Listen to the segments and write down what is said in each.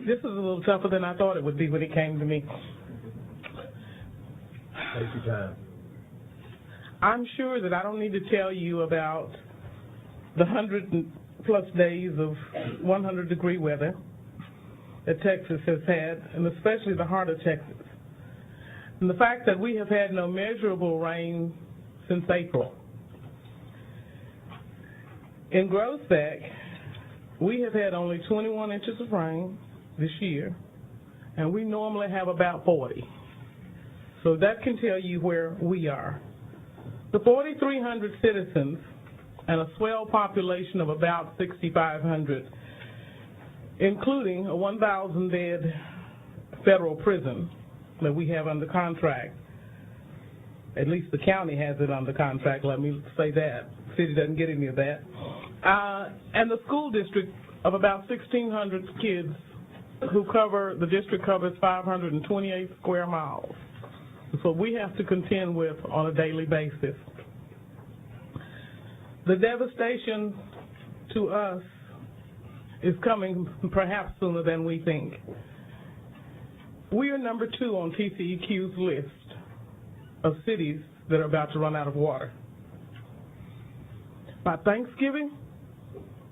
This is a little tougher than I thought it would be when it came to me. Take your time. I'm sure that I don't need to tell you about the 100+ days of 100-degree weather that Texas has had, and especially the heart of Texas. And the fact that we have had no measurable rain since April. In Groesbeck, we have had only 21 inches of rain this year, and we normally have about 40. So that can tell you where we are. The 4,300 citizens and a swell population of about 6,500, including a 1,000-bed federal prison that we have under contract. At least the county has it under contract, let me say that. The city doesn't get any of that. And the school district of about 1,600 kids the district covers 528 square miles. So we have to contend with on a daily basis. The devastation to us is coming perhaps sooner than we think. We are number 2 on TCEQ's list of cities that are about to run out of water. By Thanksgiving,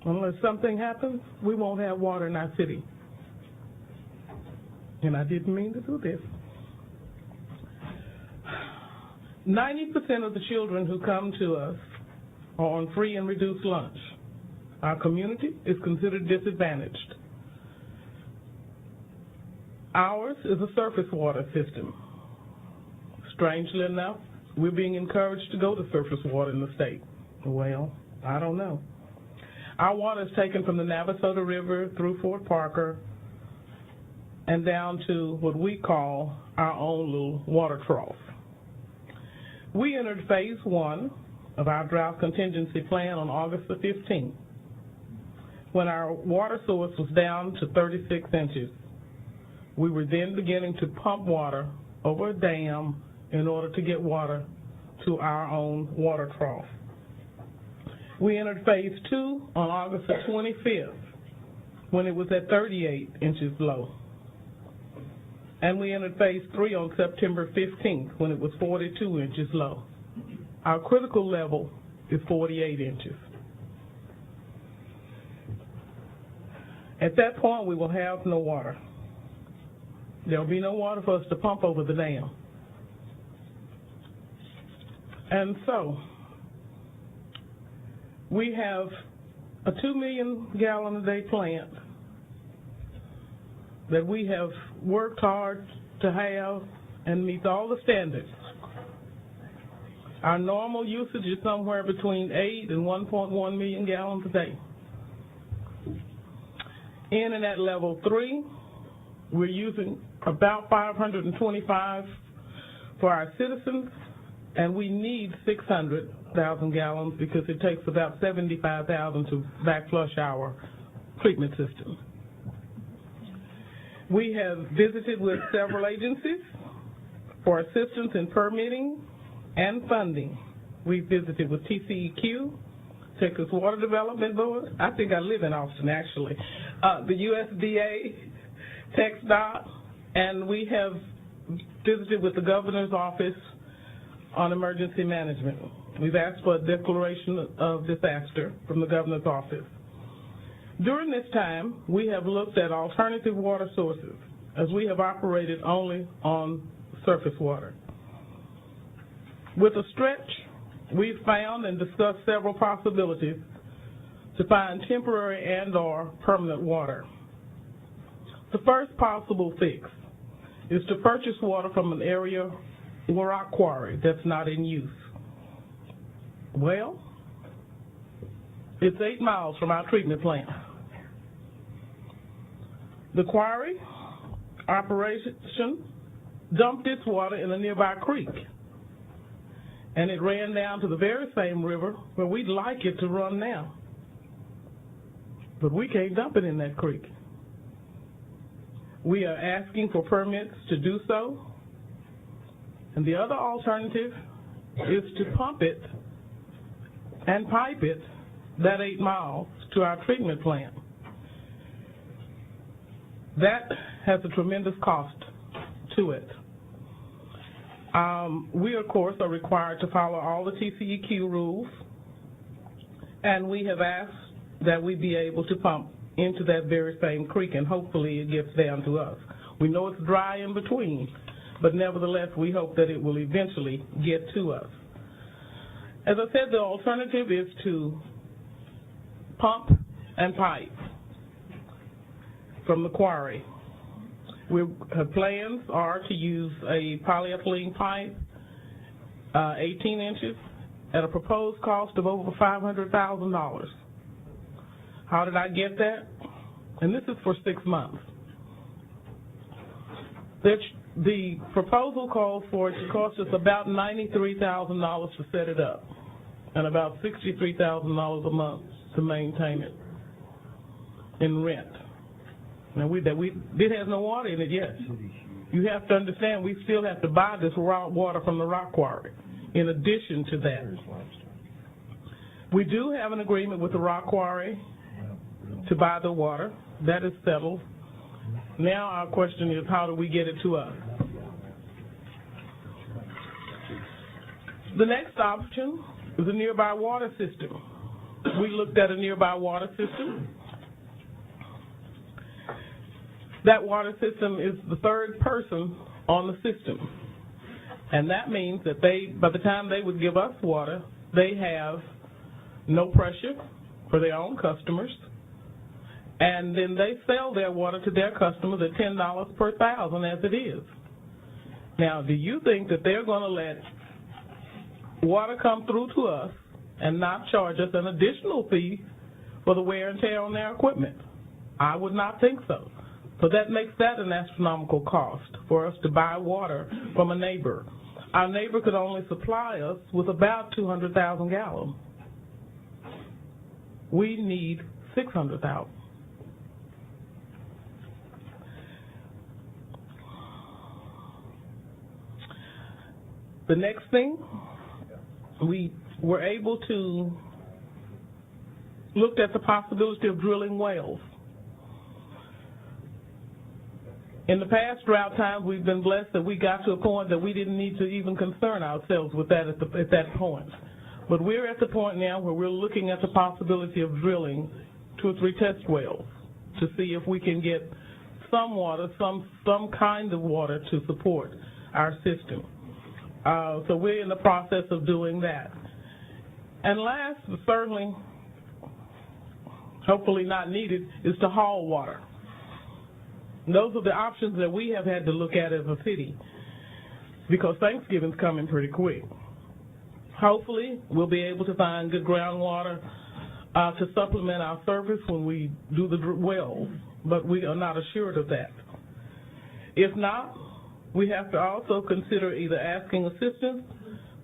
unless something happens, we won't have water in our city. And I didn't mean to do this. 90% of the children who come to us are on free and reduced lunch. Our community is considered disadvantaged. Ours is a surface water system. Strangely enough, we're being encouraged to go to surface water in the state. Well, I don't know. Our water is taken from the Navasota River through Fort Parker and down to what we call our own little water trough. We entered phase 1 of our drought contingency plan on August the 15th, when our water source was down to 36 inches. We were then beginning to pump water over a dam in order to get water to our own water trough. We entered phase 2 on August the 25th, when it was at 38 inches low. And we entered phase 3 on September 15th, when it was 42 inches low. Our critical level is 48 inches. At that point, we will have no water. There will be no water for us to pump over the dam. And so, we have a 2 million gallon a day plant that we have worked hard to have and meets all the standards. Our normal usage is somewhere between 8 and 1.1 million gallons a day. In and at level 3, we're using about 525 for our citizens, and we need 600,000 gallons because it takes about 75,000 to backflush our treatment system. We have visited with several agencies for assistance in permitting and funding. We visited with TCEQ, Texas Water Development Board. I think I live in Austin, actually. The USDA, TxDOT, and we have visited with the governor's office on emergency management. We've asked for a declaration of disaster from the governor's office. During this time, we have looked at alternative water sources, as we have operated only on surface water. With a stretch, we've found and discussed several possibilities to find temporary and/or permanent water. The first possible fix is to purchase water from an area rock quarry that's not in use. Well, it's 8 miles from our treatment plant. The quarry operation dumped its water in a nearby creek, and it ran down to the very same river where we'd like it to run now. But we can't dump it in that creek. We are asking for permits to do so, and the other alternative is to pump it and pipe it that 8 miles to our treatment plant. that has a tremendous cost to it. We, of course, are required to follow all the TCEQ rules, and we have asked that we be able to pump into that very same creek, and hopefully it gets down to us. We know it's dry in between, but nevertheless, we hope that it will eventually get to us. As I said, the alternative is to pump and pipe from the quarry. Our plans are to use a polyethylene pipe, 18 inches, at a proposed cost of over $500,000. How did I get that? And this is for 6 months. The proposal calls for it to cost us about $93,000 to set it up and about $63,000 a month to maintain it in rent. Now, it has no water in it yet. You have to understand, we still have to buy this raw water from the rock quarry. In addition to that, we do have an agreement with the rock quarry to buy the water. That is settled. Now our question is, how do we get it to us? The next option is a nearby water system. We looked at a nearby water system. That water system is the third person on the system. And that means that by the time they would give us water, they have no pressure for their own customers. And then they sell their water to their customers at $10 per thousand as it is. Now, do you think that they're going to let water come through to us and not charge us an additional fee for the wear and tear on their equipment? I would not think so. So that makes that an astronomical cost for us to buy water from a neighbor. Our neighbor could only supply us with about 200,000 gallons. We need 600,000. The next thing, we were able to look at the possibility of drilling wells. In the past drought times, we've been blessed that we got to a point that we didn't need to even concern ourselves with that at that point. But we're at the point now where we're looking at the possibility of drilling 2 or 3 test wells to see if we can get some water, some kind of water to support our system. So we're in the process of doing that. And last, but certainly, hopefully not needed, is to haul water. Those are the options that we have had to look at as a city because Thanksgiving's coming pretty quick. Hopefully, we'll be able to find good groundwater to supplement our service when we do the wells, but we are not assured of that. If not, we have to also consider either asking assistance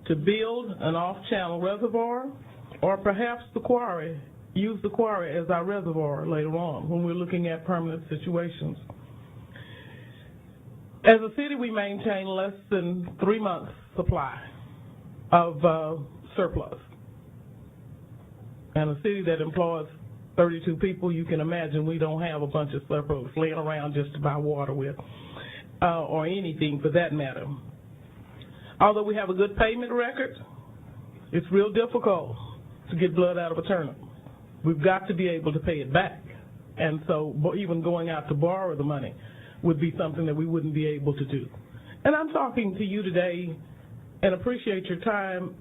to build an off-channel reservoir or perhaps use the quarry as our reservoir later on when we're looking at permanent situations. As a city, we maintain less than 3 months' supply of surplus. And a city that employs 32 people, you can imagine we don't have a bunch of surplus laying around just to buy water with, or anything for that matter. Although we have a good payment record, it's real difficult to get blood out of a turnip. We've got to be able to pay it back. And so even going out to borrow the money would be something that we wouldn't be able to do. And I'm talking to you today and appreciate your time,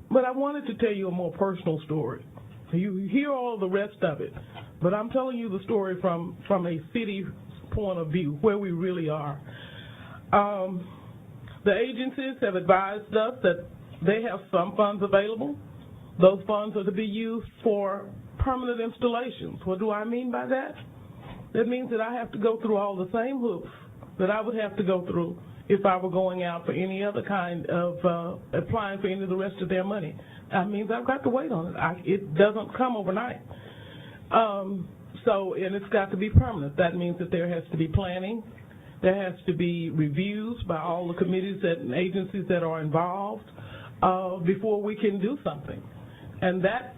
but I wanted to tell you a more personal story. You hear all the rest of it, but I'm telling you the story from a city point of view, where we really are. The agencies have advised us that they have some funds available. Those funds are to be used for permanent installations. What do I mean by that? That means that I have to go through all the same hoops that I would have to go through if I were going out for any other kind of applying for any of the rest of their money. That means I've got to wait on it. It doesn't come overnight. And it's got to be permanent. That means that there has to be planning. There has to be reviews by all the committees and agencies that are involved before we can do something. And that,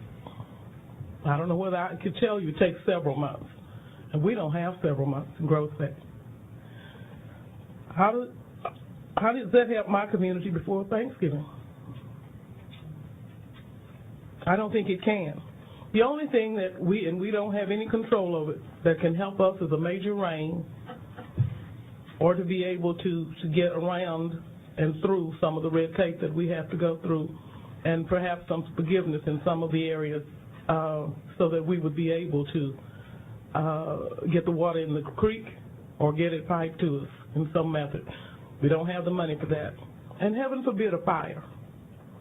I don't know whether I could tell you, takes several months. And we don't have several months in growth sector. How does that help my community before Thanksgiving? I don't think it can. The only thing that we don't have any control over it, that can help us is a major rain, or to be able to get around and through some of the red tape that we have to go through, and perhaps some forgiveness in some of the areas, so that we would be able to get the water in the creek or get it piped to us in some method. We don't have the money for that. And heaven forbid a fire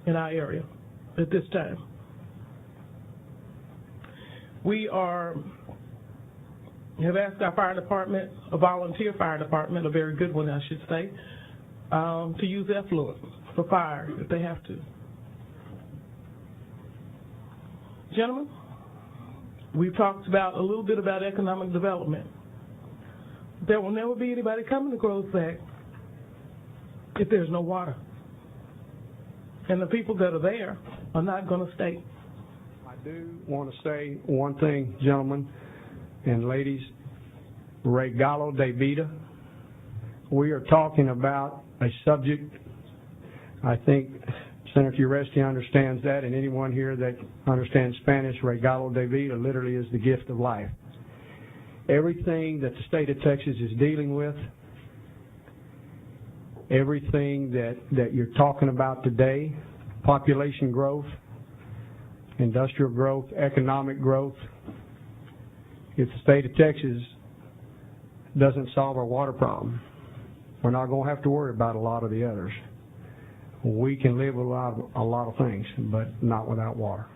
in our area at this time. We have asked our fire department, a volunteer fire department, a very good one I should say, to use effluent for fire if they have to. Gentlemen, we've talked a little bit about economic development. There will never be anybody coming to Groves Sack if there's no water. And the people that are there are not going to stay. I do want to say one thing, gentlemen and ladies. Regalo de vida. We are talking about a subject, I think Senator Uresti understands that, and anyone here that understands Spanish, regalo de vida literally is the gift of life. Everything that the state of Texas is dealing with, everything that you're talking about today, population growth, industrial growth, economic growth, if the state of Texas doesn't solve our water problem, we're not going to have to worry about a lot of the others. We can live without a lot of things, but not without water.